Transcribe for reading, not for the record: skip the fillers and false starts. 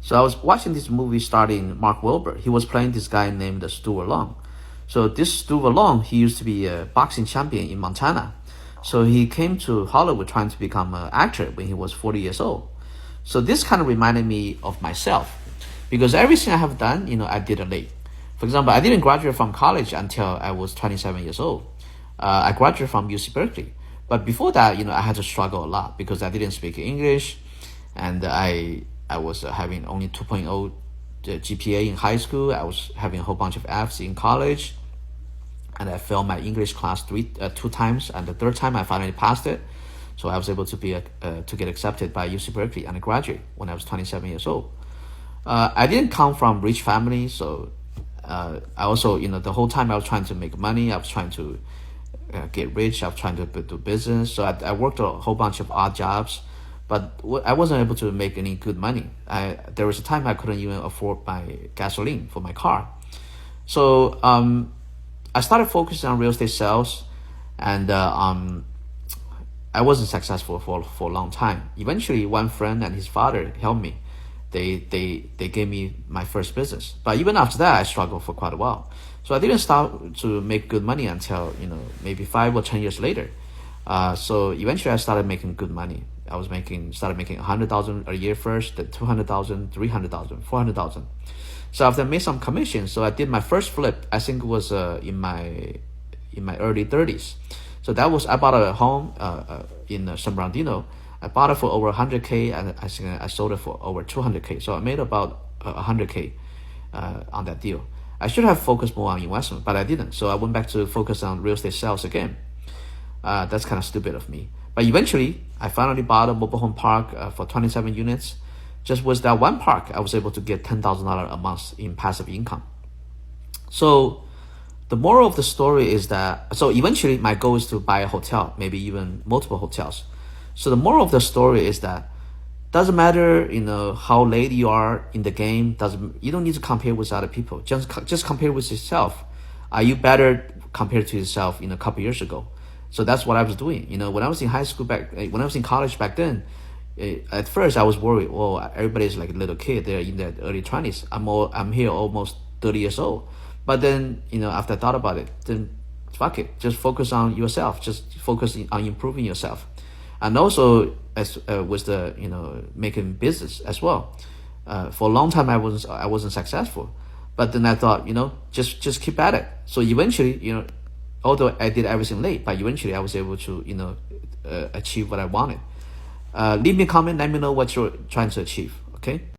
So I was watching this movie starring Mark Wahlberg. He was playing this guy named Stuart Long. So this Stuart Long, he used to be a boxing champion in Montana. So he came to Hollywood trying to become an actor when he was 40 years old. So this kind of reminded me of myself because everything I have done, I did it late. For example, I didn't graduate from college until I was 27 years old. I graduated from UC Berkeley. But before that, I had to struggle a lot because I didn't speak English, and I was having only 2.0 GPA in high school. I was having a whole bunch of Fs in college, and I failed my English class two times, and the third time I finally passed it. So I was able to to get accepted by UC Berkeley undergraduate when I was 27 years old. I didn't come from rich family, so I also, the whole time I was trying to make money. I was trying to get rich. I was trying to do business. So I worked a whole bunch of odd jobs, but I wasn't able to make any good money. There was a time I couldn't even afford my gasoline for my car. So I started focusing on real estate sales, and I wasn't successful for a long time. Eventually, one friend and his father helped me. They gave me my first business. But even after that, I struggled for quite a while. So I didn't start to make good money until, maybe 5 or 10 years later. So eventually I started making good money. Started making 100,000 a year first, then 200,000, 300,000, 400,000. So after I made some commissions, so I did my first flip. I think it was in my early 30s. So I bought a home in San Bernardino. I bought it for over 100K, and I think I sold it for over 200K. So I made about 100K on that deal. I should have focused more on investment, but I didn't. So I went back to focus on real estate sales again. That's kind of stupid of me. But eventually, I finally bought a mobile home park for 27 units. Just with that one park, I was able to get $10,000 a month in passive income. So the moral of the story is that, so eventually my goal is to buy a hotel, maybe even multiple hotels. So the moral of the story is that doesn't matter, how late you are in the game. You don't need to compare with other people. Just compare with yourself. Are you better compared to yourself a couple years ago? So that's what I was doing. When I was in high school when I was in college back then, at first I was worried. Oh, everybody's like a little kid. They're in their early 20s. I'm here almost 30 years old. But then, after I thought about it, then fuck it. Just focus on yourself. Just focus on improving yourself. And also, as with the making business as well. For a long time, I wasn't successful, but then I thought, just keep at it. So eventually, although I did everything late, but eventually I was able to achieve what I wanted. Leave me a comment. Let me know what you're trying to achieve. Okay.